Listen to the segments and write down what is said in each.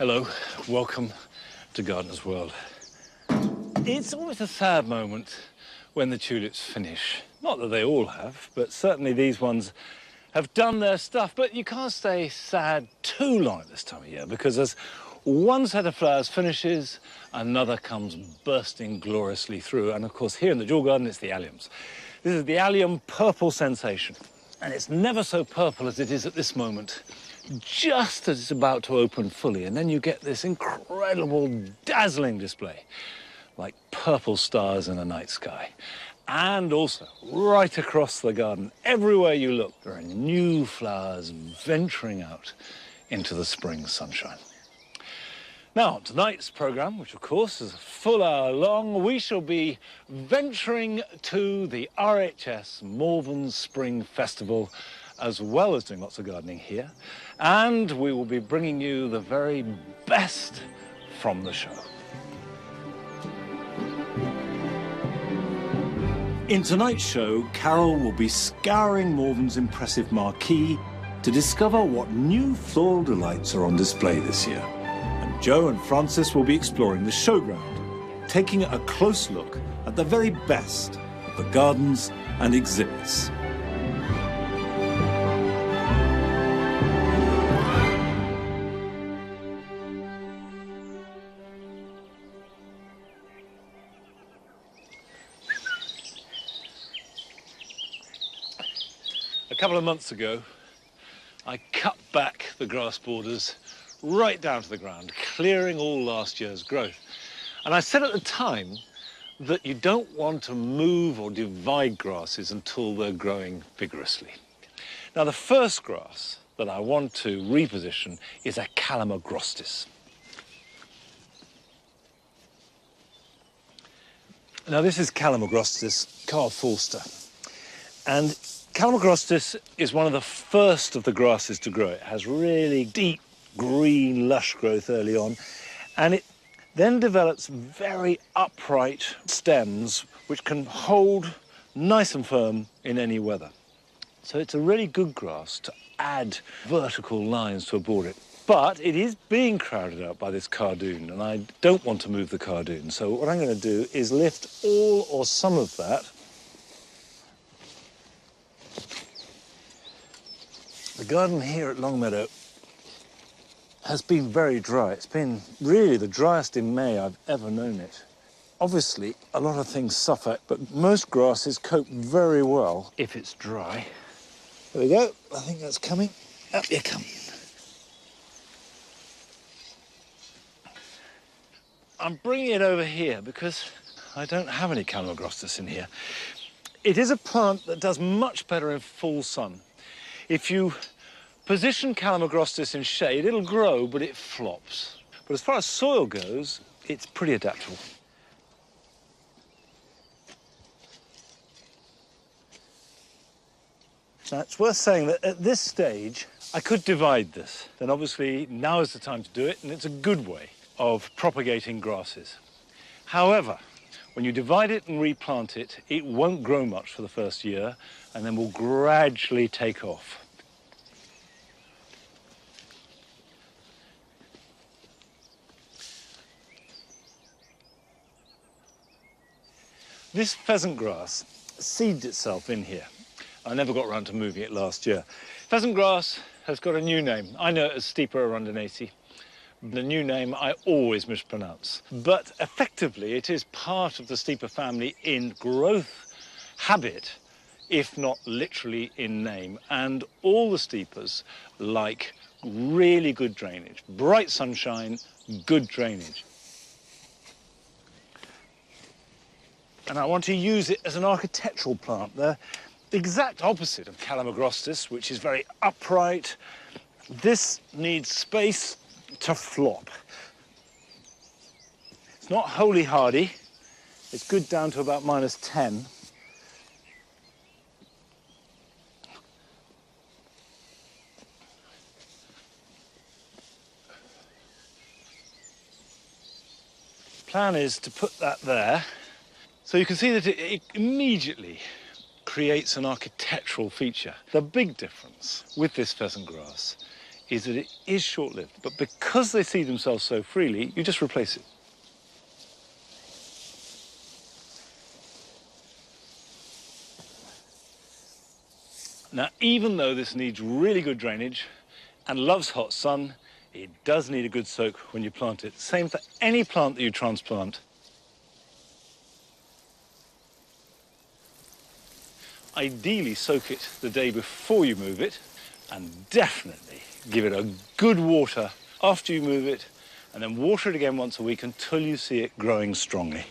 Hello, welcome to Gardener's World. It's always a sad moment when the tulips finish. Not that they all have, but certainly these ones have done their stuff. But you can't stay sad too long at this time of year, because as one set of flowers finishes, another comes bursting gloriously through. And of course, here in the Jewel Garden, it's the alliums. This is the allium purple sensation. And it's never so purple as it is at this moment, just as it's about to open fully. And then you get this incredible, dazzling display, like purple stars in a night sky. And also, right across the garden, everywhere you look, there are new flowers venturing out into the spring sunshine. Now, on tonight's programme, which of course is a full hour long, we shall be venturing to the RHS Malvern Spring Festival, as well as doing lots of gardening here. And we will be bringing you the very best from the show. In tonight's show, Karl will be scouring Malvern's impressive marquee to discover what new floral delights are on display this year. And Joe and Francis will be exploring the showground, taking a close look at the very best of the gardens and exhibits. A couple of months ago, I cut back the grass borders right down to the ground, clearing all last year's growth. And I said at the time that you don't want to move or divide grasses until they're growing vigorously. Now, the first grass that I want to reposition is a Calamagrostis. Now, this is Calamagrostis, Karl Forster. And Calamagrostis is one of the first of the grasses to grow. It has really deep, green, lush growth early on, and it then develops very upright stems which can hold nice and firm in any weather. So it's a really good grass to add vertical lines to a border. But it is being crowded out by this cardoon, and I don't want to move the cardoon. So what I'm going to do is lift all or some of that. The garden here at Longmeadow has been very dry. It's been really the driest in May I've ever known it. Obviously, a lot of things suffer, but most grasses cope very well if it's dry. There we go. I think that's coming. Up you come. I'm bringing it over here because I don't have any Calamagrostis in here. It is a plant that does much better in full sun. If you position Calamagrostis in shade, it'll grow, but it flops. But as far as soil goes, it's pretty adaptable. Now, it's worth saying that at this stage, I could divide this. Then obviously, now is the time to do it, and it's a good way of propagating grasses. However, when you divide it and replant it, it won't grow much for the first year, and then will gradually take off. This pheasant grass seeded itself in here. I never got around to moving it last year. Pheasant grass has got a new name. I know it as Stipa arundinata. The new name I always mispronounce. But effectively, it is part of the Stipa family in growth habit, if not literally in name. And all the Stipas like really good drainage. Bright sunshine, good drainage. And I want to use it as an architectural plant. They're the exact opposite of Calamagrostis, which is very upright. This needs space to flop. It's not wholly hardy. It's good down to about -10. Plan is to put that there. So you can see that it immediately creates an architectural feature. The big difference with this pheasant grass is that it is short-lived, but because they seed themselves so freely, you just replace it. Now, even though this needs really good drainage and loves hot sun, it does need a good soak when you plant it. Same for any plant that you transplant. Ideally, soak it the day before you move it, and definitely give it a good water after you move it, and then water it again once a week until you see it growing strongly.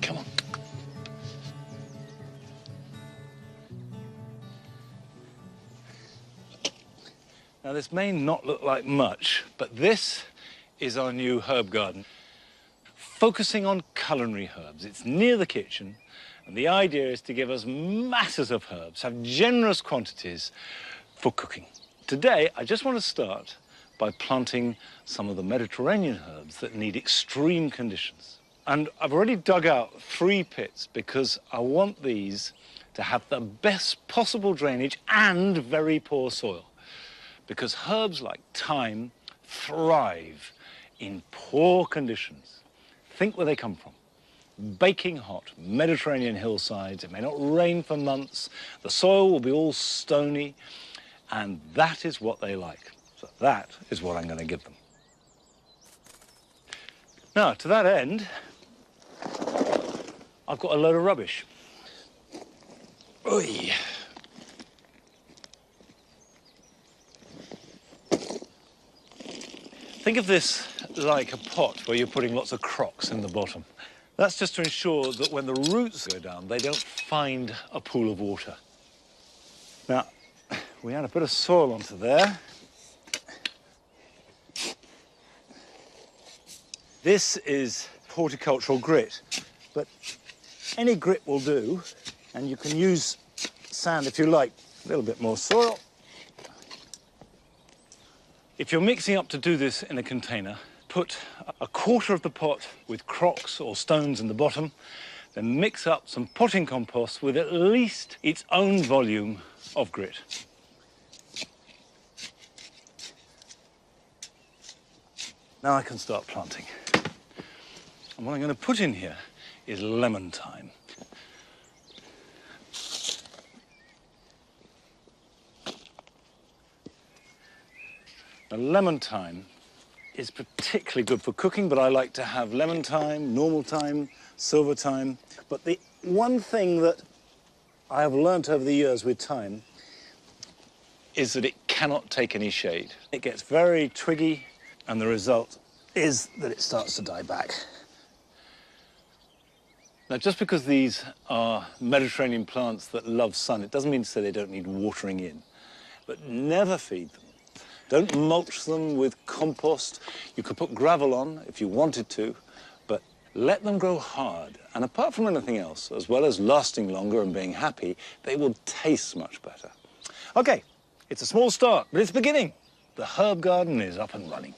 Come on. Now, this may not look like much, but this is our new herb garden, focusing on culinary herbs. It's near the kitchen, and the idea is to give us masses of herbs, have generous quantities for cooking. Today, I just want to start by planting some of the Mediterranean herbs that need extreme conditions. And I've already dug out 3 pits because I want these to have the best possible drainage and very poor soil. Because herbs like thyme thrive in poor conditions. Think where they come from. Baking hot Mediterranean hillsides. It may not rain for months. The soil will be all stony. And that is what they like. So that is what I'm going to give them. Now, to that end, I've got a load of rubbish. Oy. Think of this like a pot where you're putting lots of crocks in the bottom. That's just to ensure that when the roots go down, they don't find a pool of water. Now, we add a bit of soil onto there. This is horticultural grit, but any grit will do, and you can use sand if you like. A little bit more soil. If you're mixing up to do this in a container, put a quarter of the pot with crocks or stones in the bottom, then mix up some potting compost with at least its own volume of grit. Now I can start planting. And what I'm going to put in here is lemon thyme. Now, lemon thyme is particularly good for cooking, but I like to have lemon thyme, normal thyme, silver thyme. But the one thing that I have learnt over the years with thyme is that it cannot take any shade. It gets very twiggy, and the result is that it starts to die back. Now, just because these are Mediterranean plants that love sun, it doesn't mean to say they don't need watering in. But never feed them. Don't mulch them with compost. You could put gravel on if you wanted to, but let them grow hard. And apart from anything else, as well as lasting longer and being happy, they will taste much better. Okay, it's a small start, but it's beginning. The herb garden is up and running.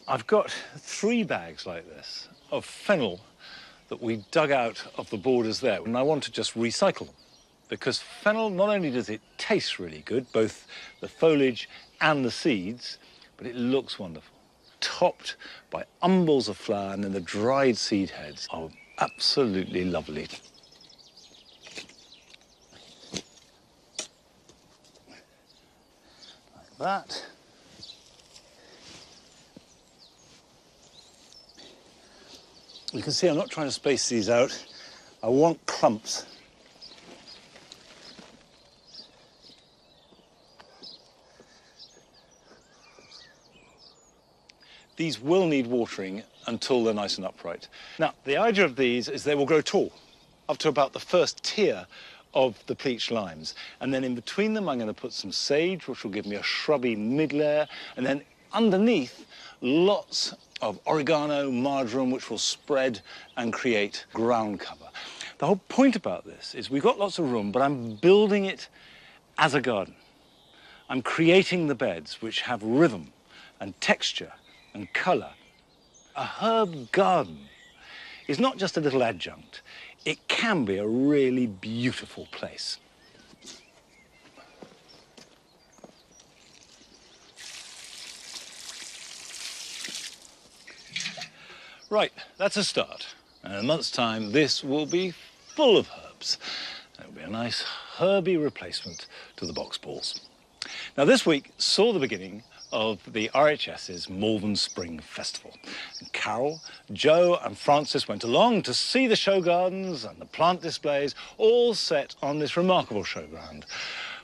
I've got 3 bags like this of fennel that we dug out of the borders there, and I want to just recycle them. Because fennel, not only does it taste really good, both the foliage and the seeds, but it looks wonderful. Topped by umbels of flower, and then the dried seed heads are absolutely lovely. Like that. You can see I'm not trying to space these out. I want clumps. These will need watering until they're nice and upright. Now, the idea of these is they will grow tall, up to about the first tier of the pleached limes. And then in between them, I'm going to put some sage, which will give me a shrubby mid-layer. And then underneath, lots of oregano, marjoram, which will spread and create ground cover. The whole point about this is we've got lots of room, but I'm building it as a garden. I'm creating the beds which have rhythm and texture and colour. A herb garden is not just a little adjunct. It can be a really beautiful place. Right, that's a start. And in a month's time, this will be full of herbs. It'll be a nice herby replacement to the box balls. Now, this week saw the beginning of the RHS's Malvern Spring Festival. And Karl, Joe and Francis went along to see the show gardens and the plant displays, all set on this remarkable showground,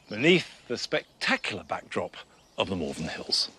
beneath the spectacular backdrop of the Malvern Hills.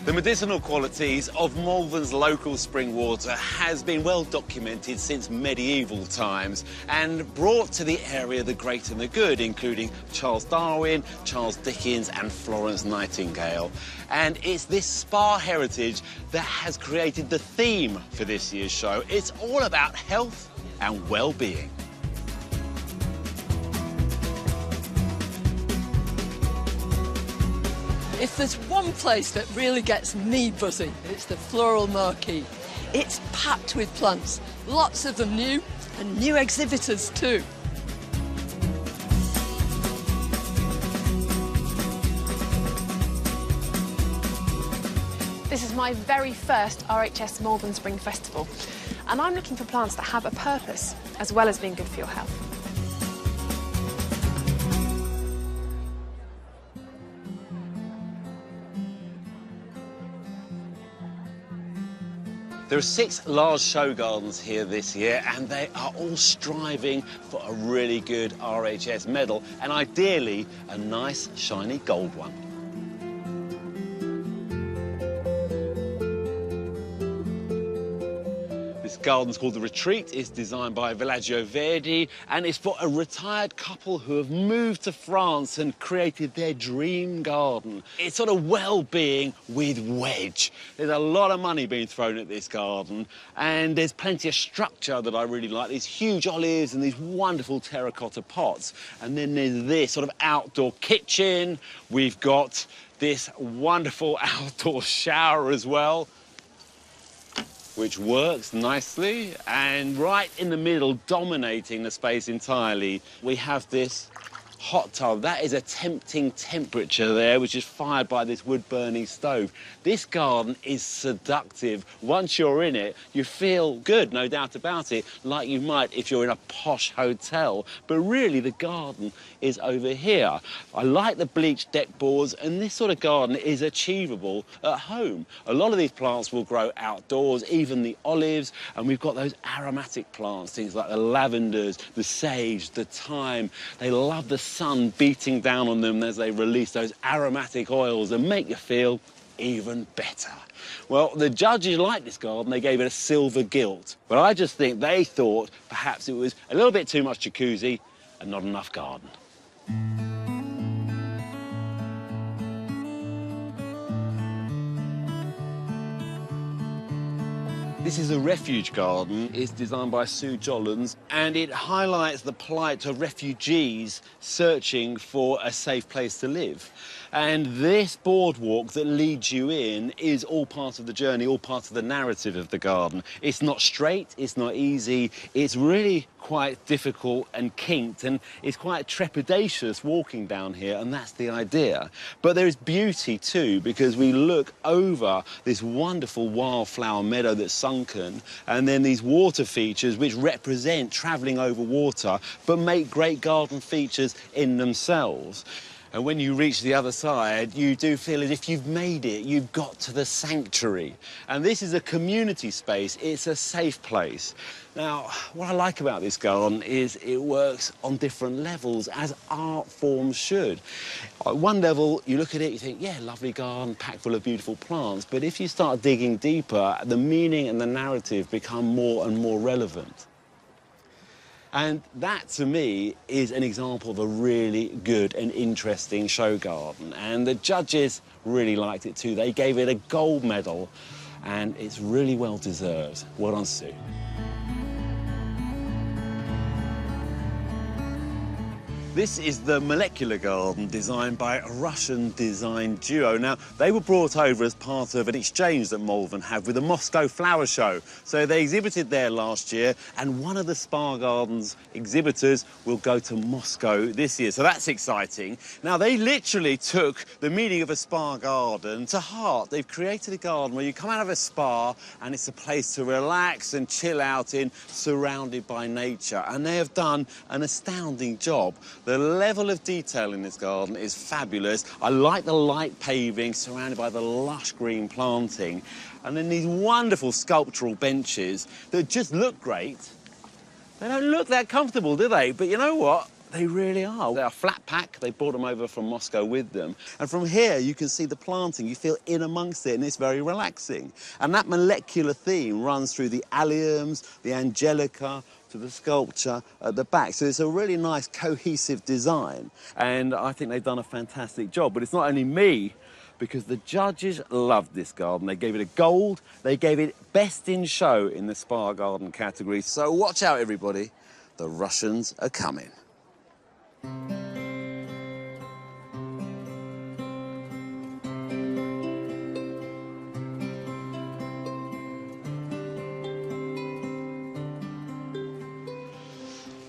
The medicinal qualities of Malvern's local spring water has been well documented since medieval times and brought to the area the great and the good, including Charles Darwin, Charles Dickens and Florence Nightingale. And it's this spa heritage that has created the theme for this year's show. It's all about health and well-being. If there's one place that really gets me buzzing, it's the Floral Marquee. It's packed with plants, lots of them new, and new exhibitors too. This is my very first RHS Malvern Spring Festival, and I'm looking for plants that have a purpose, as well as being good for your health. There are 6 large show gardens here this year, and they are all striving for a really good RHS medal, and ideally a nice shiny gold one. This garden's called The Retreat. It's designed by Villaggio Verdi, and it's for a retired couple who have moved to France and created their dream garden. It's sort of well-being with wedge. There's a lot of money being thrown at this garden, and there's plenty of structure that I really like. These huge olives and these wonderful terracotta pots. And then there's this sort of outdoor kitchen. We've got this wonderful outdoor shower as well, which works nicely. And right in the middle, dominating the space entirely, we have this hot tub. That is a tempting temperature there, which is fired by this wood-burning stove. This garden is seductive. Once you're in it, you feel good, no doubt about it, like you might if you're in a posh hotel. But really, the garden is over here. I like the bleached deck boards, and this sort of garden is achievable at home. A lot of these plants will grow outdoors, even the olives, and we've got those aromatic plants, things like the lavenders, the sage, the thyme. They love the sun beating down on them as they release those aromatic oils and make you feel even better. Well, the judges liked this garden. They gave it a silver gilt. But I just think they thought perhaps it was a little bit too much jacuzzi and not enough garden. This is a refuge garden. It's designed by Sue Jollens, and it highlights the plight of refugees searching for a safe place to live. And this boardwalk that leads you in is all part of the journey, all part of the narrative of the garden. It's not straight, it's not easy, it's really quite difficult and kinked, and it's quite trepidatious walking down here, and that's the idea. But there is beauty too, because we look over this wonderful wildflower meadow that's sunken, and then these water features which represent travelling over water, but make great garden features in themselves. And when you reach the other side, you do feel as if you've made it. You've got to the sanctuary. And this is a community space. It's a safe place. Now, what I like about this garden is it works on different levels, as art forms should. At one level, you look at it, you think, yeah, lovely garden, packed full of beautiful plants. But if you start digging deeper, the meaning and the narrative become more and more relevant. And that, to me, is an example of a really good and interesting show garden. And the judges really liked it too. They gave it a gold medal, and it's really well deserved. Well done, Sue. This is the molecular garden designed by a Russian design duo. Now, they were brought over as part of an exchange that Malvern had with the Moscow Flower Show. So they exhibited there last year, and one of the Spa Garden's exhibitors will go to Moscow this year. So that's exciting. Now, they literally took the meaning of a spa garden to heart. They've created a garden where you come out of a spa and it's a place to relax and chill out in, surrounded by nature. And they have done an astounding job. The level of detail in this garden is fabulous. I like the light paving surrounded by the lush green planting. And then these wonderful sculptural benches that just look great. They don't look that comfortable, do they? But you know what? They really are. They're a flat pack. They brought them over from Moscow with them. And from here, you can see the planting. You feel in amongst it, and it's very relaxing. And that molecular theme runs through the alliums, the angelica, to the sculpture at the back. So it's a really nice, cohesive design. And I think they've done a fantastic job. But it's not only me, because the judges loved this garden. They gave it a gold. They gave it best in show in the spa garden category. So watch out, everybody. The Russians are coming.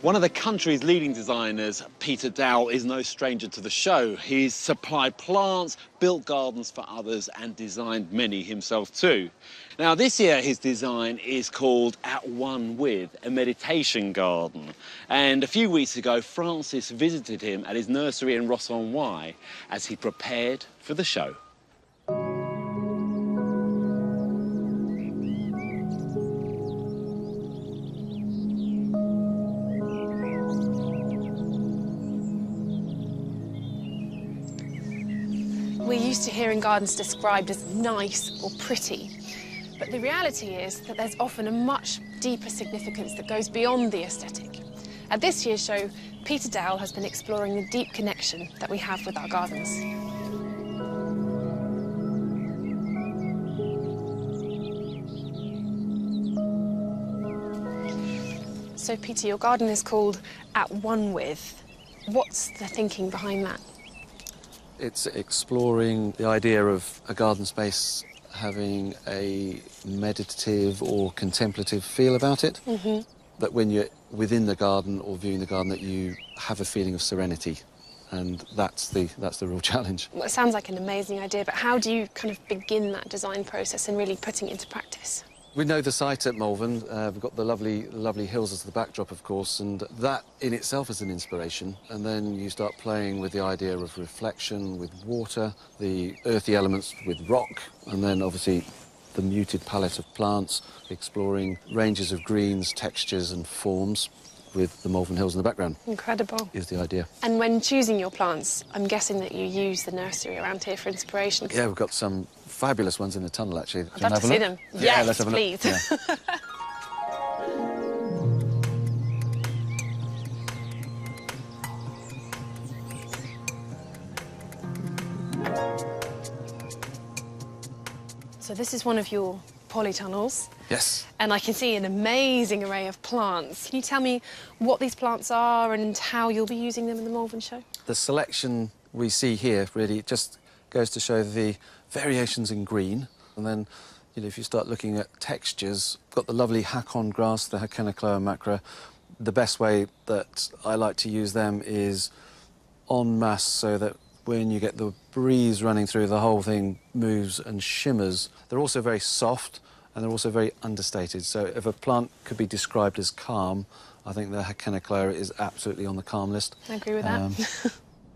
One of the country's leading designers, Peter Dowell, is no stranger to the show. He's supplied plants, built gardens for others, and designed many himself too. Now, this year his design is called At One With, a meditation garden. And a few weeks ago, Francis visited him at his nursery in Ross-on-Wye as he prepared for the show. We're used to hearing gardens described as nice or pretty, but the reality is that there's often a much deeper significance that goes beyond the aesthetic. At this year's show, Peter Dowell has been exploring the deep connection that we have with our gardens. So, Peter, your garden is called At One With. What's the thinking behind that? It's exploring the idea of a garden space having a meditative or contemplative feel about it. Mm-hmm. That when you're within the garden or viewing the garden, that you have a feeling of serenity. And that's the real challenge. Well, it sounds like an amazing idea, but how do you kind of begin that design process and really putting it into practice? We know the site at Malvern. We've got the lovely hills as the backdrop, of course, and that in itself is an inspiration. And then you start playing with the idea of reflection with water, the earthy elements with rock, and then obviously the muted palette of plants, exploring ranges of greens, textures and forms with the Malvern Hills in the background. Incredible. Is the idea. And when choosing your plants, I'm guessing that you use the nursery around here for inspiration. Yeah, we've got some fabulous ones in the tunnel, actually. I'd love to see them. Yeah, yes, let's have a look. please. Yeah. So this is one of your polytunnels. Yes. And I can see an amazing array of plants. Can you tell me what these plants are and how you'll be using them in the Malvern show? The selection we see here really just goes to show the variations in green. And then, you know, if you start looking at textures, got the lovely hack-on grass, the Hakenacloa macra. The best way that I like to use them is en masse, so that when you get the breeze running through, the whole thing moves and shimmers. They're also very soft, and they're also very understated. So if a plant could be described as calm, I think the Hakenacloa is absolutely on the calm list. I agree with that.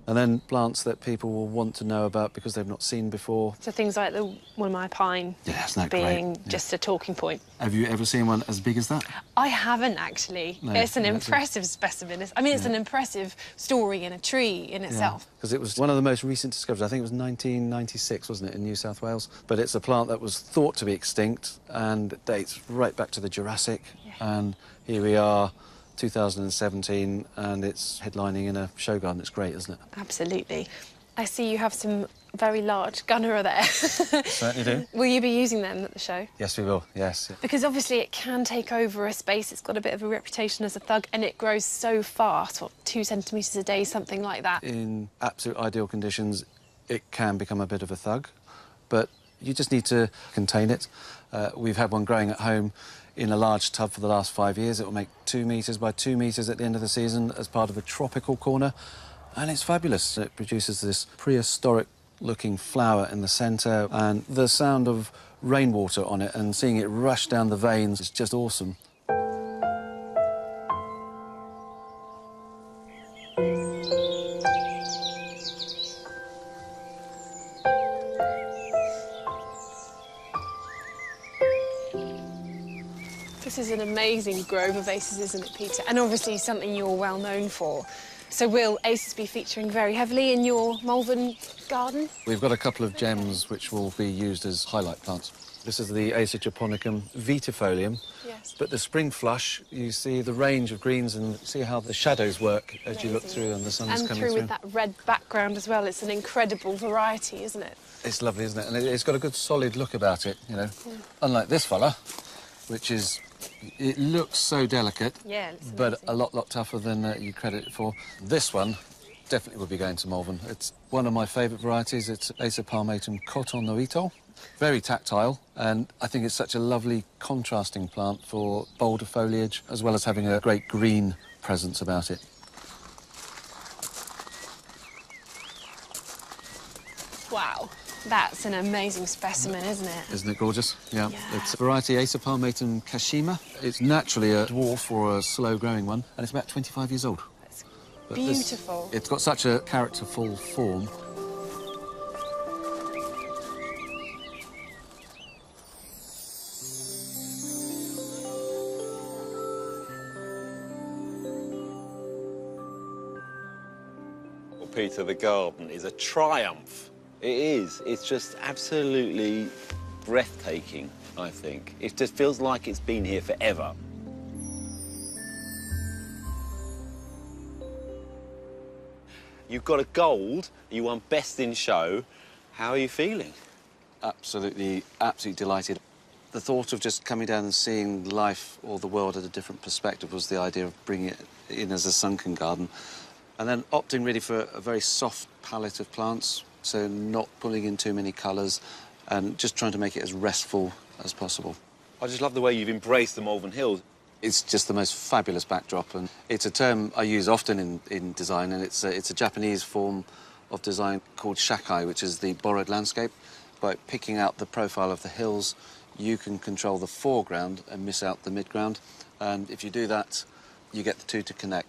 And then plants that people will want to know about because they've not seen before. So things like the one of my pine Isn't that being great? just a talking point. Have you ever seen one as big as that? I haven't actually. No, It's an no, impressive specimen. I mean, it's an impressive story in a tree in itself. Because it was one of the most recent discoveries. I think it was 1996, wasn't it, in New South Wales? But it's a plant that was thought to be extinct and it dates right back to the Jurassic. Yeah. And here we are, 2017, and it's headlining in a show garden. It's great, isn't it? Absolutely. I see you have some very large gunnerer there. Certainly do. Will you be using them at the show? Yes, we will, yes. Because obviously it can take over a space. It's got a bit of a reputation as a thug, and it grows so fast, what, 2 centimetres a day, something like that. In absolute ideal conditions, it can become a bit of a thug, but you just need to contain it. We've had one growing at home in a large tub for the last 5 years. It will make 2 metres by 2 metres at the end of the season as part of a tropical corner, and it's fabulous. It produces this prehistoric-looking flower in the centre, and the sound of rainwater on it and seeing it rush down the veins is just awesome. This is an amazing grove of aces, isn't it, Peter? And obviously something you're well known for. So will aces be featuring very heavily in your Malvern garden? We've got a couple of gems which will be used as highlight plants. This is the Acer japonicum vitifolium. Yes. But the spring flush, you see the range of greens and see how the shadows work as you look through and the sun's And coming through through. with that red background as well. It's an incredible variety, isn't it? It's lovely, isn't it? And it's got a good solid look about it, you know. Yeah. Unlike this fella, which is... It looks so delicate, Yeah, it's but amazing. a lot tougher than you credit it for. This one definitely will be going to Malvern. It's one of my favourite varieties. It's Acer palmatum cotonoito. Very tactile, and I think it's such a lovely contrasting plant for bolder foliage, as well as having a great green presence about it. Wow. That's an amazing specimen, isn't it? Isn't it gorgeous? Yeah. Yeah. It's variety Acer palmatum kashima. It's naturally a dwarf or a slow-growing one, and it's about 25 years old. It's But beautiful. It's got such a characterful form. Well, Peter, the garden is a triumph. It is. It's just absolutely breathtaking, I think. It just feels like it's been here forever. You've got a gold. You won Best in Show. How are you feeling? Absolutely delighted. The thought of just coming down and seeing life or the world at a different perspective was the idea of bringing it in as a sunken garden. And then opting really for a very soft palette of plants, so not pulling in too many colours and just trying to make it as restful as possible. I just love the way you've embraced the Malvern Hills. It's just the most fabulous backdrop, and it's a term I use often in design, and it's a Japanese form of design called shakai, which is the borrowed landscape. By picking out the profile of the hills, you can control the foreground and miss out the midground, and if you do that, you get the two to connect.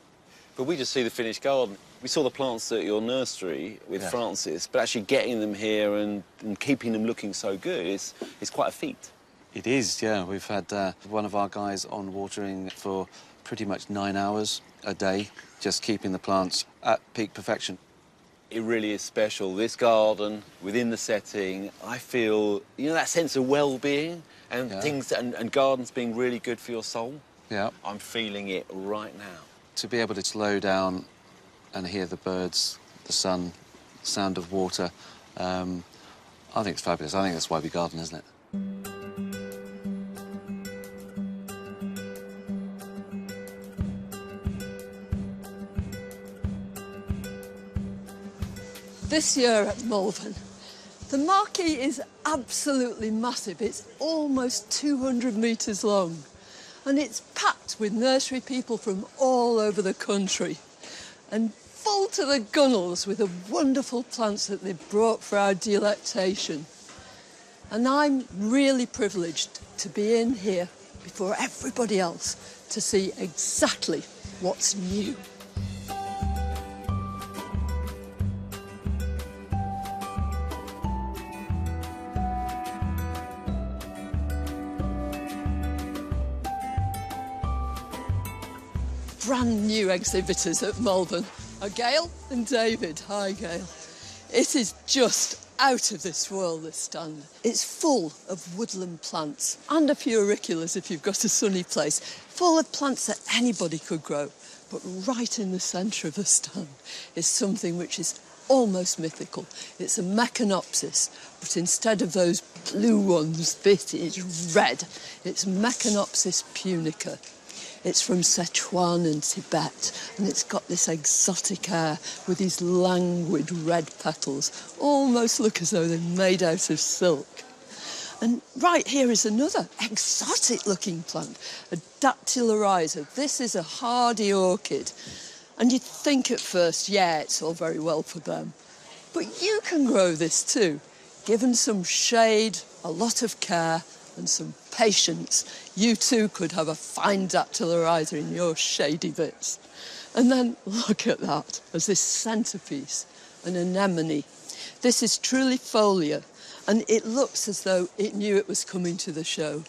But we just see the finished garden. We saw the plants at your nursery with Yeah. Francis, but actually getting them here and keeping them looking so good is quite a feat. It is, yeah. We've had one of our guys on watering for pretty much 9 hours a day, just keeping the plants at peak perfection. It really is special. This garden, within the setting, I feel, you know, that sense of well-being and Yeah. things and gardens being really good for your soul. Yeah. I'm feeling it right now. To be able to slow down and hear the birds, the sun, sound of water, I think it's fabulous. I think that's why we garden, isn't it? This year at Malvern, the marquee is absolutely massive. It's almost 200 metres long, and it's packed with nursery people from all over the country and full to the gunnels with the wonderful plants that they've brought for our delectation. And I'm really privileged to be in here before everybody else to see exactly what's new. brand new exhibitors at Malvern are Gail and David. Hi, Gail. It is just out of this world, this stand. It's full of woodland plants and a few auriculas if you've got a sunny place, full of plants that anybody could grow. But right in the centre of the stand is something which is almost mythical. It's a Mecanopsis, but instead of those blue ones, this is red. It's Mecanopsis punica. It's from Sichuan and Tibet, and it's got this exotic air with these languid red petals, almost look as though they're made out of silk. And right here is another exotic-looking plant, a Dactylorhiza. This is a hardy orchid. And you'd think at first, yeah, it's all very well for them. But you can grow this too. Given some shade, a lot of care, and some patience, you too could have a fine Dactylorhiza in your shady bits. And then look at that, as this centrepiece, an anemone. This is Trulifolia, and it looks as though it knew it was coming to the show.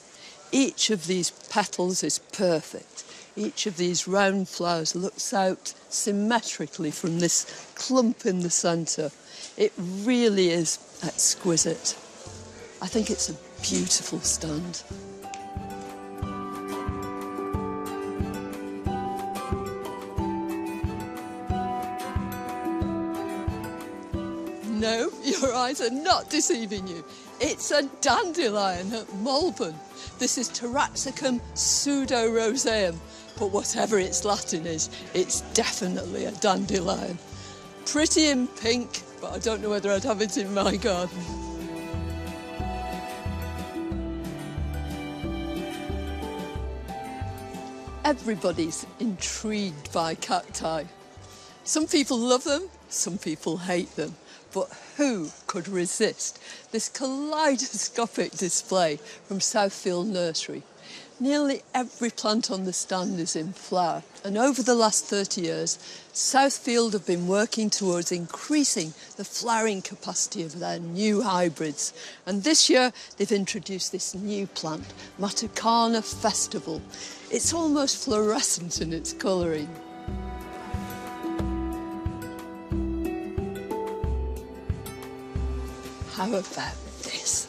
Each of these petals is perfect. Each of these round flowers looks out symmetrically from this clump in the centre. It really is exquisite. I think it's a beautiful stand. No, your eyes are not deceiving you. It's a dandelion at Malvern. This is Taraxacum pseudo-roseum, but whatever its Latin is, it's definitely a dandelion. Pretty in pink, but I don't know whether I'd have it in my garden. Everybody's intrigued by cacti. Some people love them, some people hate them. But who could resist this kaleidoscopic display from Southfield Nursery? Nearly every plant on the stand is in flower, and over the last 30 years, Southfield have been working towards increasing the flowering capacity of their new hybrids. And this year, they've introduced this new plant, Matucana Festival. It's almost fluorescent in its colouring. How about this?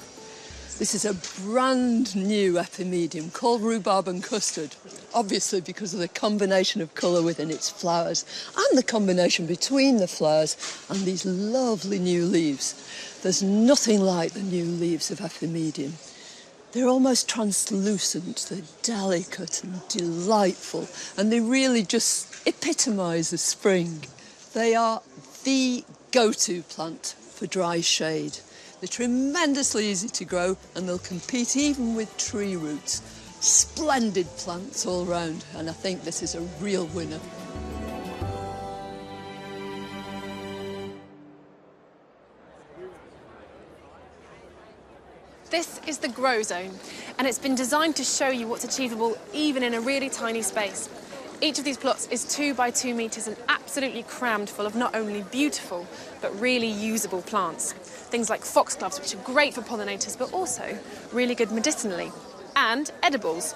This is a brand new epimedium called rhubarb and custard, obviously because of the combination of colour within its flowers and the combination between the flowers and these lovely new leaves. There's nothing like the new leaves of epimedium. They're almost translucent, they're delicate and delightful, and they really just epitomise the spring. They are the go-to plant for dry shade. They're tremendously easy to grow and they'll compete even with tree roots. Splendid plants all round, and I think this is a real winner. This is the Grow Zone, and it's been designed to show you what's achievable even in a really tiny space. Each of these plots is 2 by 2 metres and absolutely crammed full of not only beautiful, but really usable plants. Things like foxgloves, which are great for pollinators, but also really good medicinally. And edibles.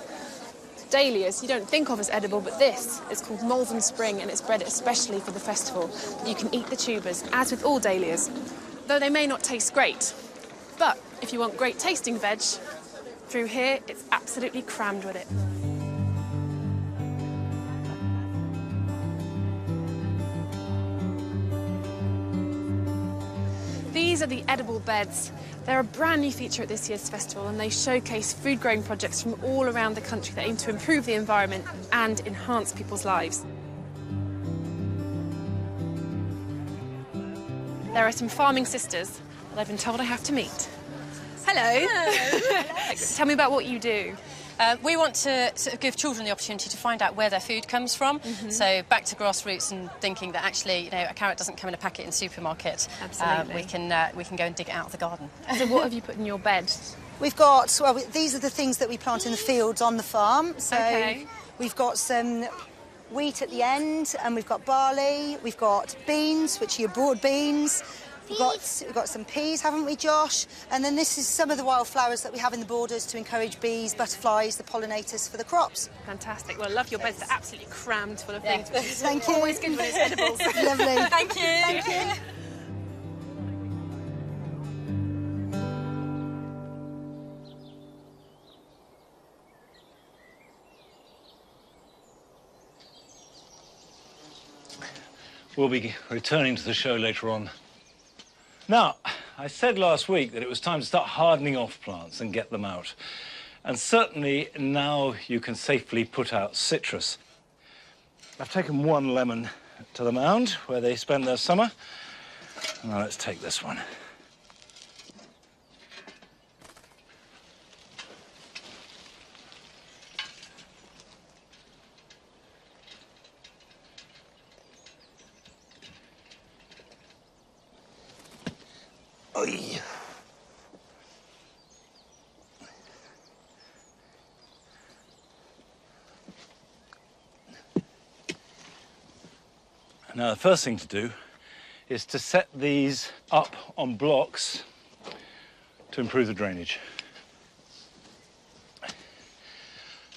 Dahlias, you don't think of as edible, but this is called Malvern Spring, and it's bred especially for the festival. You can eat the tubers, as with all dahlias, though they may not taste great. But if you want great tasting veg, through here, it's absolutely crammed with it. These are the edible beds. They're a brand new feature at this year's festival, and they showcase food growing projects from all around the country that aim to improve the environment and enhance people's lives. There are some farming sisters that I've been told I have to meet. Hello. Hello. Tell me about what you do. We want to sort of give children the opportunity to find out where their food comes from. So back to grassroots and thinking that actually, you know, a carrot doesn't come in a packet in the supermarket. Absolutely. We can go and dig it out of the garden. So what have you put in your bed? We've got, well, these are the things that we plant in the fields on the farm. So Okay. We've got some wheat at the end, and we've got barley, we've got beans, which are your broad beans, We've got some peas, haven't we, Josh? And then this is some of the wildflowers that we have in the borders to encourage bees, butterflies, the pollinators for the crops. Fantastic. Well, I love your beds. They're absolutely crammed full of things, which is Thank you. always good when it's edible. Lovely. Thank you. Thank you. We'll be returning to the show later on. Now, I said last week that it was time to start hardening off plants and get them out. And certainly now you can safely put out citrus. I've taken one lemon to the mound where they spend their summer. Now let's take this one. Oy. Now, the first thing to do is to set these up on blocks to improve the drainage.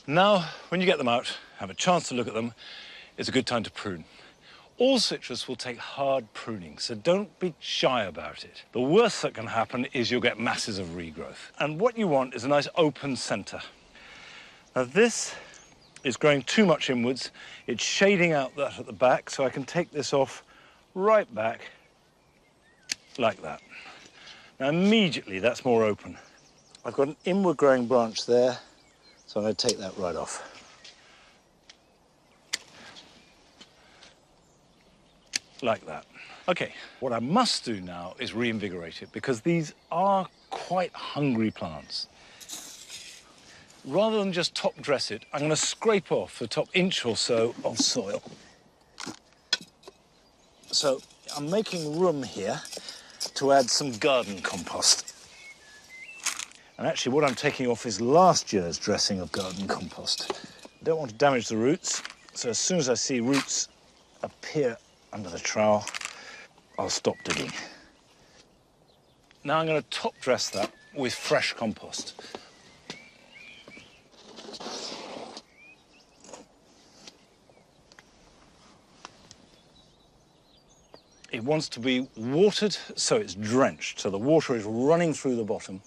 Now, when you get them out, have a chance to look at them, it's a good time to prune. All citrus will take hard pruning, so don't be shy about it. The worst that can happen is you'll get masses of regrowth. And what you want is a nice open centre. Now this is growing too much inwards. It's shading out that at the back, so I can take this off right back like that. Now immediately that's more open. I've got an inward growing branch there, so I'm going to take that right off. Like that. Okay, what I must do now is reinvigorate it because these are quite hungry plants. Rather than just top dress it, I'm going to scrape off the top inch or so of soil. So I'm making room here to add some garden compost. And actually what I'm taking off is last year's dressing of garden compost. I don't want to damage the roots, so as soon as I see roots appear under the trowel, I'll stop digging. Now I'm going to top dress that with fresh compost. It wants to be watered so it's drenched, so the water is running through the bottom.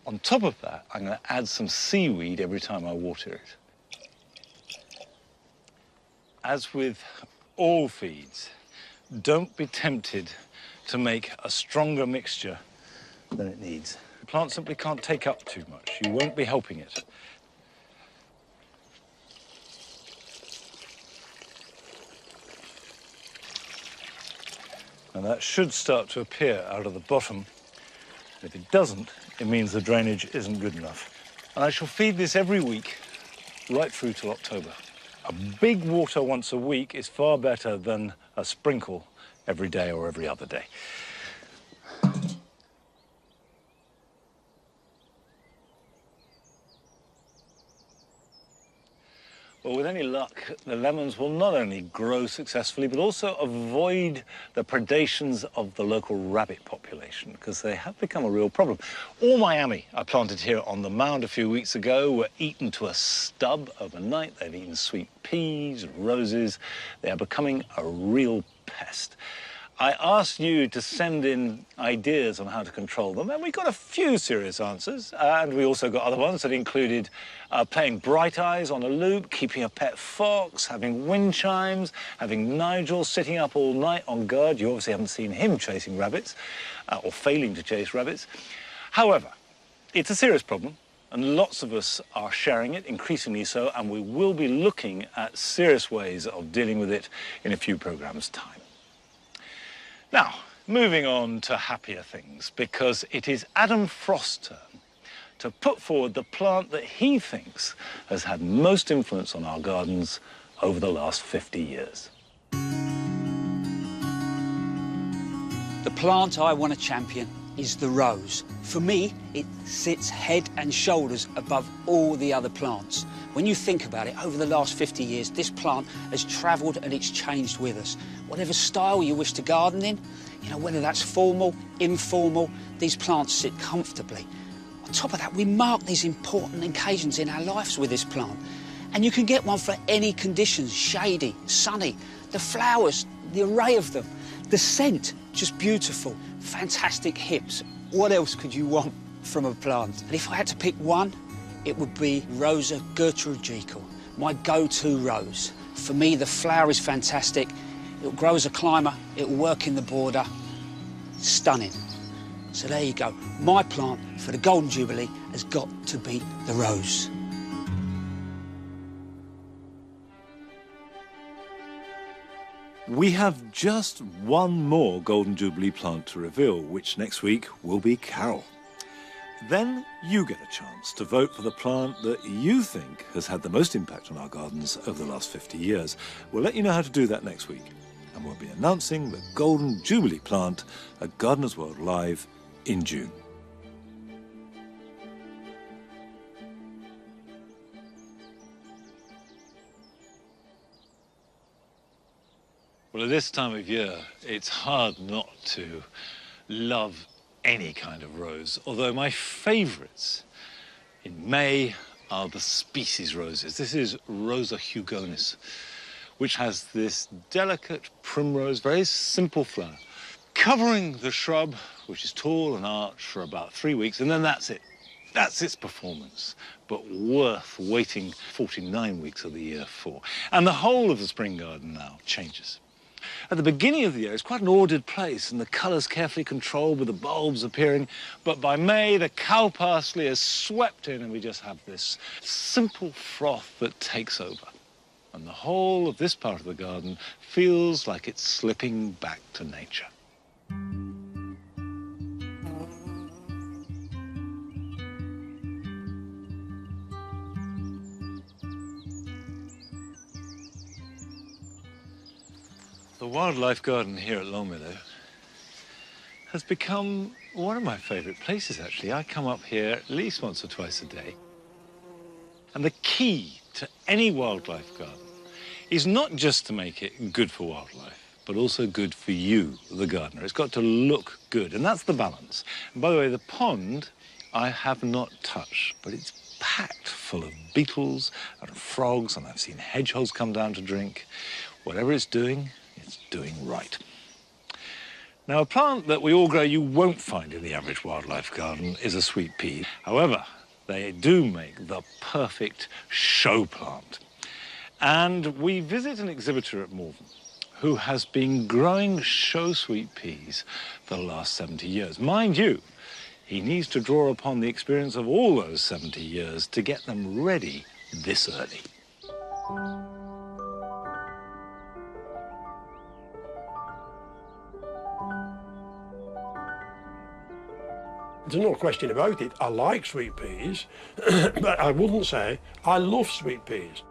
On top of that, I'm going to add some seaweed every time I water it. As with all feeds, don't be tempted to make a stronger mixture than it needs. The plant simply can't take up too much. You won't be helping it. And that should start to appear out of the bottom. If it doesn't, it means the drainage isn't good enough. And I shall feed this every week, right through till October. A big water once a week is far better than a sprinkle every day or every other day. Well, with any luck, the lemons will not only grow successfully, but also avoid the predations of the local rabbit population, because they have become a real problem. All Miami I planted here on the mound a few weeks ago were eaten to a stub overnight. They've eaten sweet peas, roses. They are becoming a real pest. I asked you to send in ideas on how to control them, and we got a few serious answers, and we also got other ones that included playing bright eyes on a loop, keeping a pet fox, having wind chimes, having Nigel sitting up all night on guard. You obviously haven't seen him chasing rabbits, or failing to chase rabbits. However, it's a serious problem, and lots of us are sharing it, increasingly so, and we will be looking at serious ways of dealing with it in a few programmes' time. Now, moving on to happier things, because it is Adam Frost's turn to put forward the plant that he thinks has had most influence on our gardens over the last 50 years. The plant I want to champion is the rose. For me, it sits head and shoulders above all the other plants. When you think about it, over the last 50 years, this plant has travelled and it's changed with us. Whatever style you wish to garden in, you know, whether that's formal, informal, these plants sit comfortably. On top of that, we mark these important occasions in our lives with this plant. And you can get one for any conditions, shady, sunny. The flowers, the array of them, the scent, just beautiful. Fantastic hips. What else could you want from a plant? And if I had to pick one, it would be Rosa Gertrude, my go-to rose. For me, the flower is fantastic. It'll grow as a climber, it'll work in the border. Stunning. So there you go. My plant for the Golden Jubilee has got to be the rose. We have just one more Golden Jubilee plant to reveal, which next week will be Karl. Then you get a chance to vote for the plant that you think has had the most impact on our gardens over the last 50 years. We'll let you know how to do that next week. And we'll be announcing the Golden Jubilee plant at Gardeners World Live in June. Well, at this time of year, it's hard not to love any kind of rose, although my favourites in May are the species roses. This is Rosa hugonis, which has this delicate primrose, very simple flower, covering the shrub, which is tall and arched, for about 3 weeks, and then that's it. That's its performance, but worth waiting 49 weeks of the year for. And the whole of the spring garden now changes. At the beginning of the year, it's quite an ordered place, and the colours carefully controlled with the bulbs appearing. But by May, the cow parsley is swept in, and we just have this simple froth that takes over. And the whole of this part of the garden feels like it's slipping back to nature. The wildlife garden here at Longmeadow has become one of my favourite places, actually. I come up here at least once or twice a day. And the key to any wildlife garden is not just to make it good for wildlife, but also good for you, the gardener. It's got to look good, and that's the balance. And by the way, the pond I have not touched, but it's packed full of beetles and frogs, and I've seen hedgehogs come down to drink. Whatever it's doing right. Now, a plant that we all grow you won't find in the average wildlife garden is a sweet pea. However, they do make the perfect show plant. And we visit an exhibitor at Malvern who has been growing show sweet peas for the last 70 years. Mind you, he needs to draw upon the experience of all those 70 years to get them ready this early. There's no question about it. I like sweet peas, but I wouldn't say I love sweet peas.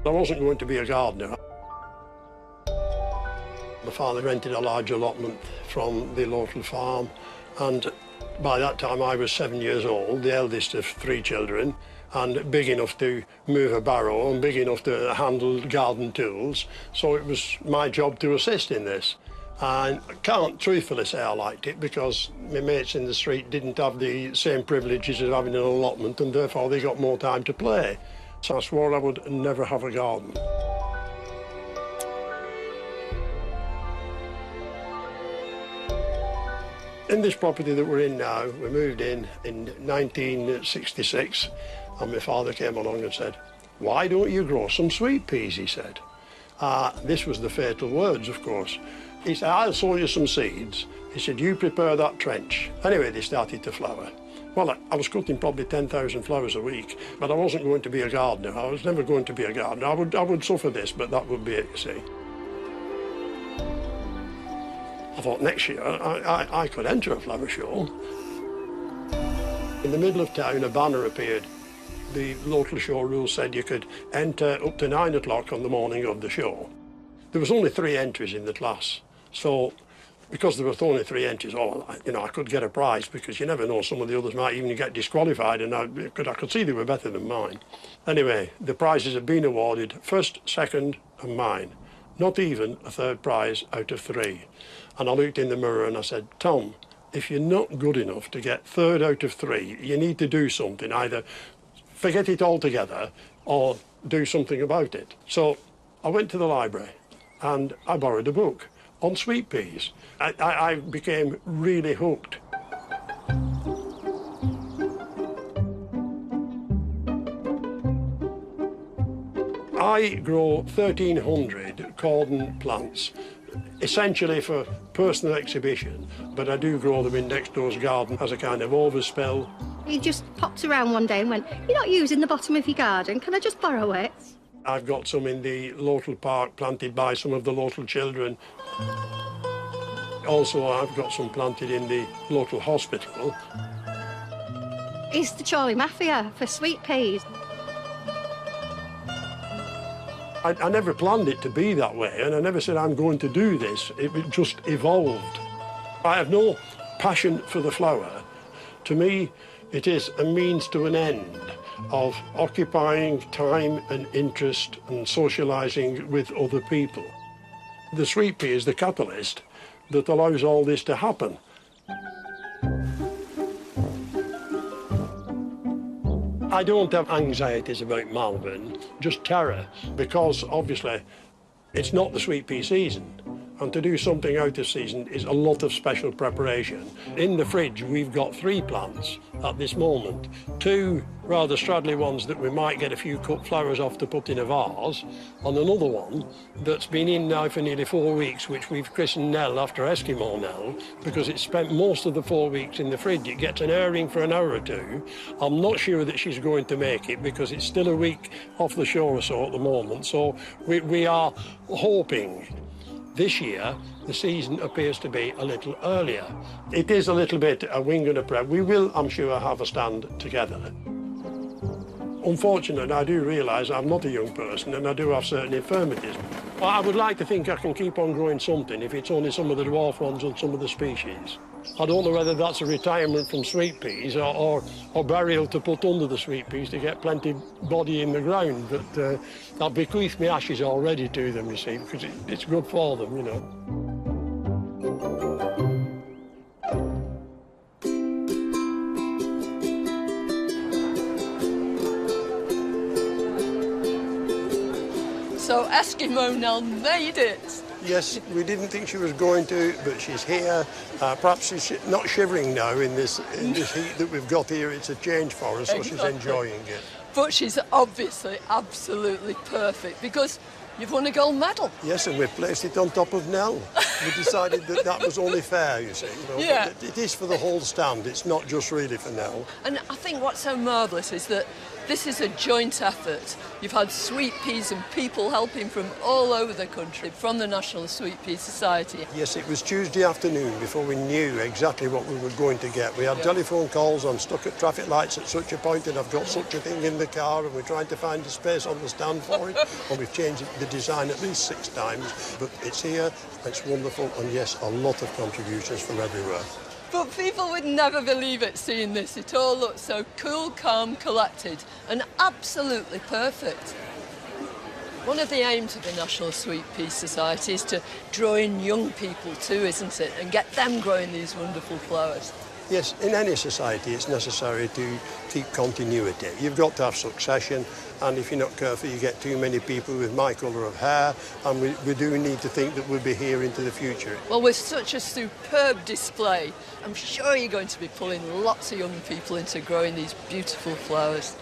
I wasn't going to be a gardener. My father rented a large allotment from the local farm, and by that time I was 7 years old, the eldest of 3 children, and big enough to move a barrow and big enough to handle garden tools, so it was my job to assist in this. And I can't truthfully say I liked it because my mates in the street didn't have the same privileges as having an allotment, and therefore they got more time to play. So I swore I would never have a garden. In this property that we're in now, we moved in 1966, and my father came along and said, "Why don't you grow some sweet peas?" he said. This was the fatal words, of course. He said, "I'll sow you some seeds." He said, "You prepare that trench." Anyway, they started to flower. Well, I was cutting probably 10,000 flowers a week, but I wasn't going to be a gardener. I was never going to be a gardener. I would suffer this, but that would be it, you see. I thought next year I could enter a flower show. In the middle of town, a banner appeared. The local show rules said you could enter up to 9 o'clock on the morning of the show. There was only 3 entries in the class, so because there were only 3 entries, I could get a prize, because you never know, some of the others might even get disqualified, and I could see they were better than mine. Anyway, the prizes have been awarded, first, second and mine. Not even a third prize out of 3. And I looked in the mirror and I said, Tom, if you're not good enough to get third out of 3, you need to do something, either forget it altogether or do something about it. So I went to the library and I borrowed a book on sweet peas. I became really hooked. I grow 1,300 cordon plants, essentially for personal exhibition, but I do grow them in next door's garden as a kind of overspill. He just popped around one day and went, "You're not using the bottom of your garden, can I just borrow it?" I've got some in the local park planted by some of the local children. Also, I've got some planted in the local hospital. It's the Charlie Mafia for sweet peas. I never planned it to be that way, and I never said I'm going to do this. It just evolved. I have no passion for the flower. To me, it is a means to an end of occupying time and interest and socialising with other people. The sweet pea is the catalyst that allows all this to happen. I don't have anxieties about Malvern, just terror, because obviously it's not the sweet pea season. And to do something out of season is a lot of special preparation. In the fridge, we've got 3 plants at this moment. 2 rather straddly ones that we might get a few cut flowers off to put in a vase, and another one that's been in now for nearly 4 weeks, which we've christened Nell after Eskimo Nell, because it's spent most of the 4 weeks in the fridge. It gets an airing for an hour or 2. I'm not sure that she's going to make it, because it's still a week off the shore or so at the moment, so we are hoping. This year, the season appears to be a little earlier. It is a little bit a wing and a prayer. We will, I'm sure, have a stand together. Unfortunately, I do realise I'm not a young person and I do have certain infirmities. Well, I would like to think I can keep on growing something if it's only some of the dwarf ones and some of the species. I don't know whether that's a retirement from sweet peas or burial to put under the sweet peas to get plenty body in the ground, but I've bequeathed my ashes already to them, you see, because it's good for them, you know. So Eskimo Nell made it. Yes, we didn't think she was going to, but she's here. Perhaps she's not shivering now in this heat that we've got here. It's a change for her, so exactly. She's enjoying it. But she's obviously absolutely perfect, because you've won a gold medal. Yes, and we placed it on top of Nell. We decided that that was only fair, you see. You know? Yeah. But it is for the whole stand. It's not just really for Nell. And I think what's so marvellous is that this is a joint effort. You've had sweet peas and people helping from all over the country, from the National Sweet Pea Society. Yes, it was Tuesday afternoon before we knew exactly what we were going to get. We had telephone calls, I'm stuck at traffic lights at such a point and I've got such a thing in the car, and we're trying to find a space on the stand for it. And we've changed the design at least 6 times, but it's here, it's wonderful, and yes, a lot of contributions from everywhere. But people would never believe it seeing this. It all looks so cool, calm, collected, and absolutely perfect. One of the aims of the National Sweet Pea Society is to draw in young people too, isn't it? And get them growing these wonderful flowers. Yes, in any society it's necessary to keep continuity. You've got to have succession, and if you're not careful you get too many people with my colour of hair, and we do need to think that we'll be here into the future. Well, with such a superb display, I'm sure you're going to be pulling lots of young people into growing these beautiful flowers.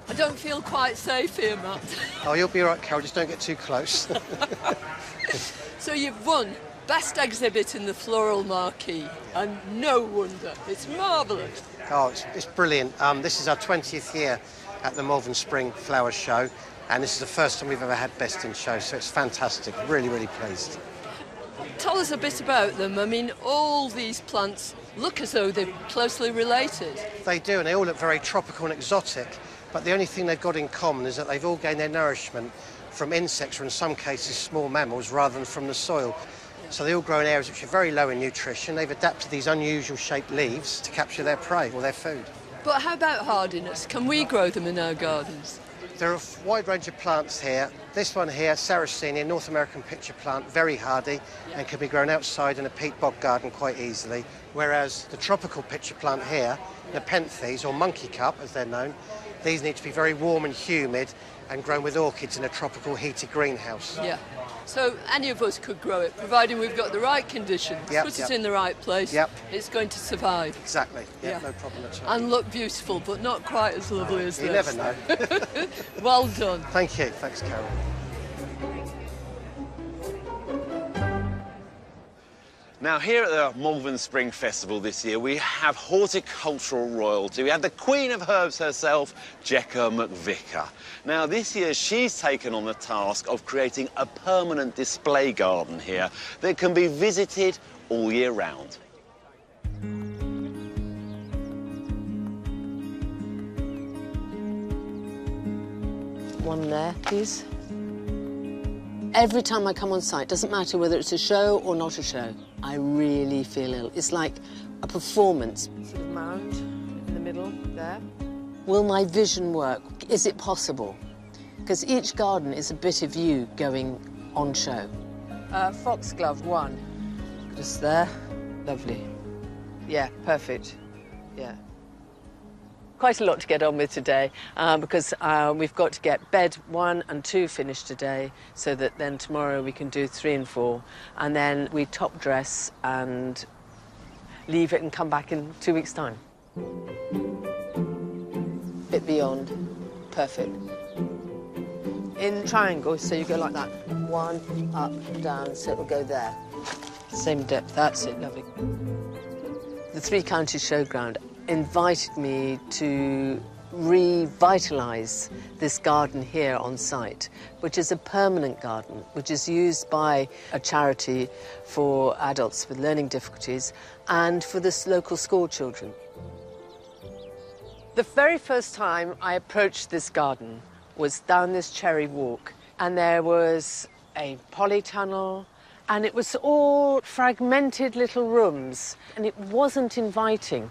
I don't feel quite safe here, Matt. Oh, you'll be all right, Karl, just don't get too close. So you've won Best Exhibit in the Floral Marquee, and no wonder, it's marvellous. Oh, it's brilliant. This is our 20th year at the Malvern Spring Flower Show, and this is the first time we've ever had Best in Show, so it's fantastic. Really, really pleased. Tell us a bit about them. I mean, all these plants look as though they're closely related. They do, and they all look very tropical and exotic, but the only thing they've got in common is that they've all gained their nourishment from insects, or in some cases small mammals, rather than from the soil. So they all grow in areas which are very low in nutrition. They've adapted these unusual shaped leaves to capture their prey or their food. But how about hardiness? Can we grow them in our gardens? There are a wide range of plants here. This one here, Sarracenia, North American pitcher plant, very hardy and can be grown outside in a peat bog garden quite easily. Whereas the tropical pitcher plant here, Nepenthes, or monkey cup as they're known, these need to be very warm and humid and grown with orchids in a tropical heated greenhouse. Yeah. So any of us could grow it, providing we've got the right conditions, put it in the right place, it's going to survive. Exactly, no problem at all. And look beautiful, but not quite as lovely as you this. You never know. Well done. Thank you. Thanks, Carol. Now, here at the Malvern Spring Festival this year, we have horticultural royalty. We have the Queen of Herbs herself, Jecka McVicker. Now, this year, she's taken on the task of creating a permanent display garden here that can be visited all year round. One there, please. Every time I come on site, doesn't matter whether it's a show or not a show, I really feel ill. It's like a performance. Sort of mound in the middle there. Will my vision work? Is it possible? Because each garden is a bit of you going on show. Foxglove 1. Just there. Lovely. Yeah, perfect. Yeah. Quite a lot to get on with today because we've got to get bed 1 and 2 finished today so that then tomorrow we can do 3 and 4. And then we top dress and leave it and come back in 2 weeks' time. Bit beyond. Perfect. In triangle, so you go like that. 1, up, down, so it'll go there. Same depth, that's it, lovely. The Three Counties Showground invited me to revitalise this garden here on site, which is a permanent garden, which is used by a charity for adults with learning difficulties and for the local school children. The very first time I approached this garden was down this cherry walk, and there was a polytunnel, and it was all fragmented little rooms, and it wasn't inviting.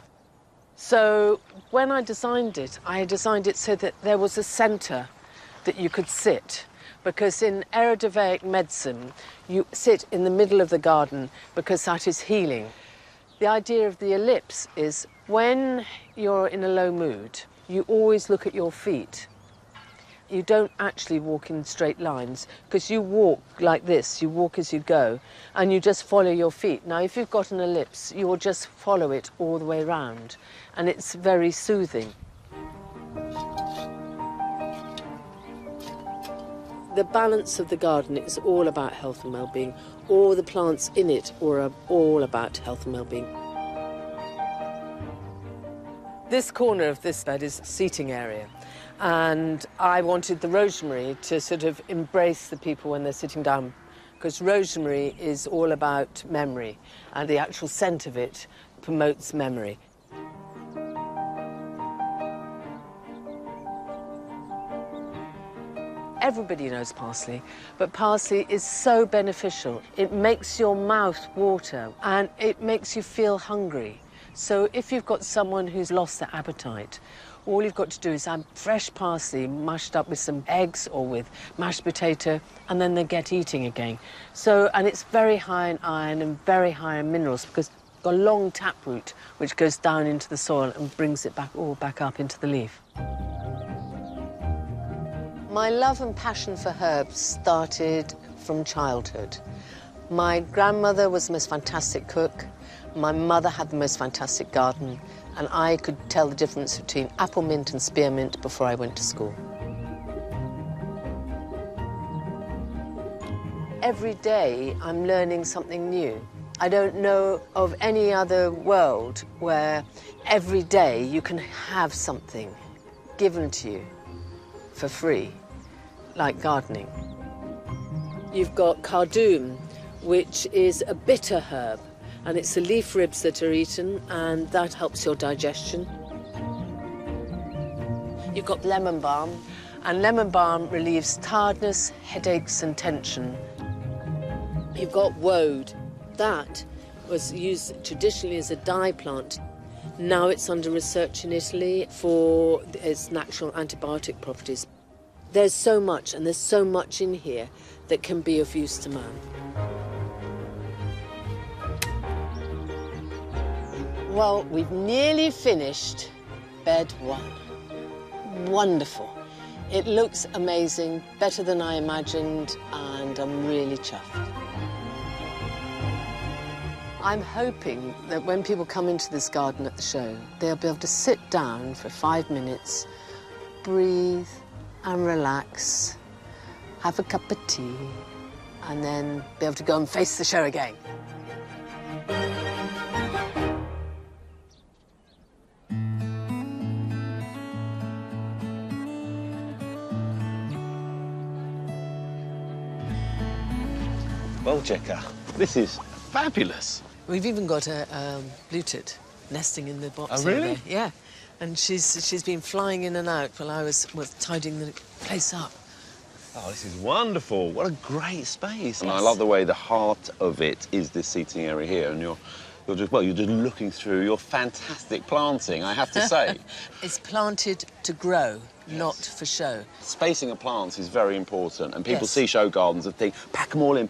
So when I designed it so that there was a centre that you could sit, because in Ayurvedic medicine, you sit in the middle of the garden because that is healing. The idea of the ellipse is when you're in a low mood, you always look at your feet. You don't actually walk in straight lines because you walk like this, you walk as you go, and you just follow your feet. Now, if you've got an ellipse, you'll just follow it all the way round, and it's very soothing. The balance of the garden is all about health and well-being. All the plants in it are all about health and well-being. This corner of this bed is seating area. And I wanted the rosemary to sort of embrace the people when they're sitting down, because rosemary is all about memory, and the actual scent of it promotes memory. Everybody knows parsley, but parsley is so beneficial. It makes your mouth water, and it makes you feel hungry. So if you've got someone who's lost their appetite, all you've got to do is add fresh parsley mashed up with some eggs or with mashed potato, and then they get eating again. So, and it's very high in iron and very high in minerals because it's got a long taproot which goes down into the soil and brings it all back up into the leaf. My love and passion for herbs started from childhood. My grandmother was the most fantastic cook. My mother had the most fantastic garden, and I could tell the difference between apple mint and spearmint before I went to school. Every day I'm learning something new. I don't know of any other world where every day you can have something given to you for free, like gardening. You've got cardoon, which is a bitter herb, and it's the leaf ribs that are eaten, and that helps your digestion. You've got lemon balm, and lemon balm relieves tiredness, headaches and tension. You've got woad. That was used traditionally as a dye plant. Now it's under research in Italy for its natural antibiotic properties. There's so much, and there's so much in here that can be of use to man. Well, we've nearly finished bed 1. Wonderful. It looks amazing, better than I imagined, and I'm really chuffed. I'm hoping that when people come into this garden at the show, they'll be able to sit down for 5 minutes, breathe and relax, have a cup of tea, and then be able to go and face the show again. Well, Jekka, this is fabulous. We've even got a blue-tit nesting in the box. Oh, really? Over there. Yeah. And she's been flying in and out while I was tidying the place up. Oh, this is wonderful. What a great space. And I Yes. love the way the heart of it is this seating area here, and you're just looking through your fantastic planting, I have to say. It's planted to grow, not for show. Spacing of plants is very important, and people Yes. see show gardens and think, pack them all in,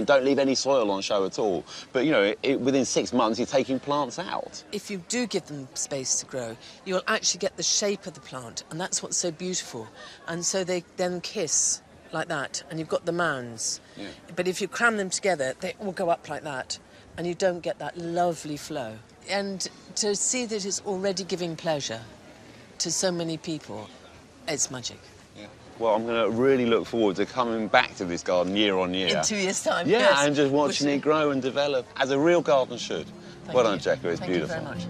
don't leave any soil on show at all. But, you know, within 6 months, you're taking plants out. If you do give them space to grow, you'll actually get the shape of the plant, and that's what's so beautiful. And so they then kiss like that, and you've got the mounds. Yeah. But if you cram them together, they all go up like that, and you don't get that lovely flow. And to see that it's already giving pleasure to so many people, it's magic. Yeah. Well, I'm going to really look forward to coming back to this garden year on year. In 2 years' time, Yeah, yes. and just watching it grow and develop, as a real garden should. Well done, Jekka, it's Thank beautiful. you very much.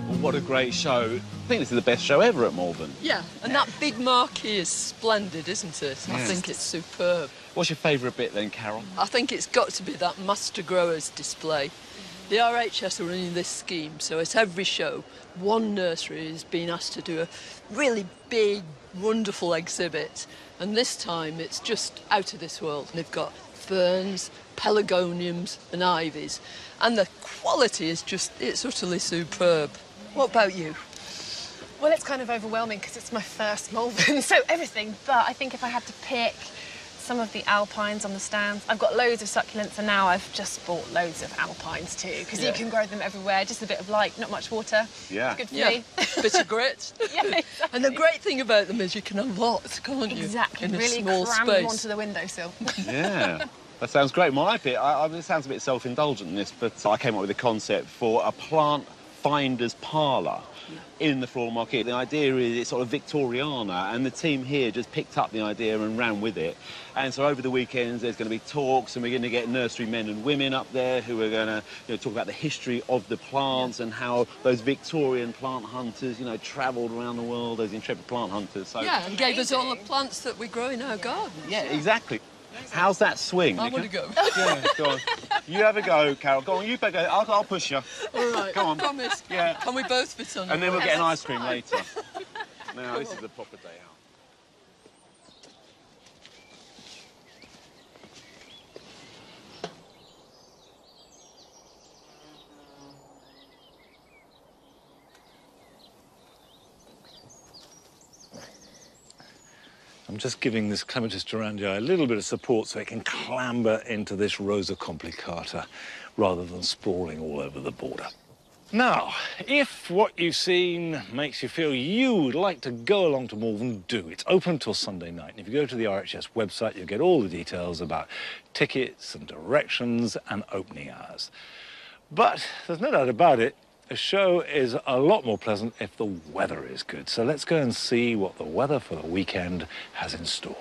Well, what a great show. I think this is the best show ever at Malvern. Yeah, and that big marquee is splendid, isn't it? I Yes. think it's superb. What's your favourite bit then, Carol? I think it's got to be that master growers display. The RHS are running this scheme, so at every show, one nursery has been asked to do a really big, wonderful exhibit. And this time, it's just out of this world. They've got ferns, pelargoniums and ivies. And the quality is just, it's utterly superb. What about you? Well, it's kind of overwhelming because it's my first Malvern, so everything. But I think if I had to pick some of the alpines on the stands, I've got loads of succulents, and now I've just bought loads of alpines too, because you can grow them everywhere. Just a bit of light, not much water. Yeah. It's good for Yeah, me. bit of grit. Yeah, exactly. And the great thing about them is you can have lots, can't you? Exactly, In a really small cram space. them onto the windowsill. Yeah. That sounds great. My bit, it sounds a bit self-indulgent, this, but I came up with a concept for a plant finder's parlour in the floral market. The idea is it's sort of Victoriana, and the team here just picked up the idea and ran with it. And so over the weekends, there's going to be talks, and we're going to get nursery men and women up there who are going to talk about the history of the plants and how those Victorian plant hunters, travelled around the world, those intrepid plant hunters. So, Yeah, and gave us all the plants that we grow in our garden. yeah, exactly. How's that swing? I want to go. Yeah, go on. You have a go, Carol. Go on, you better go. I'll push you. All right, Come on. promise. Yeah. Can we both fit on? And then the we'll road? get an ice cream later. Now, this is the proper day out. I'm just giving this Clematis geraniae a little bit of support so it can clamber into this Rosa complicata rather than sprawling all over the border. Now, if what you've seen makes you feel you would like to go along to Malvern, do. It's open till Sunday night. And if you go to the RHS website, you'll get all the details about tickets and directions and opening hours. But there's no doubt about it, a show is a lot more pleasant if the weather is good. So let's go and see what the weather for the weekend has in store.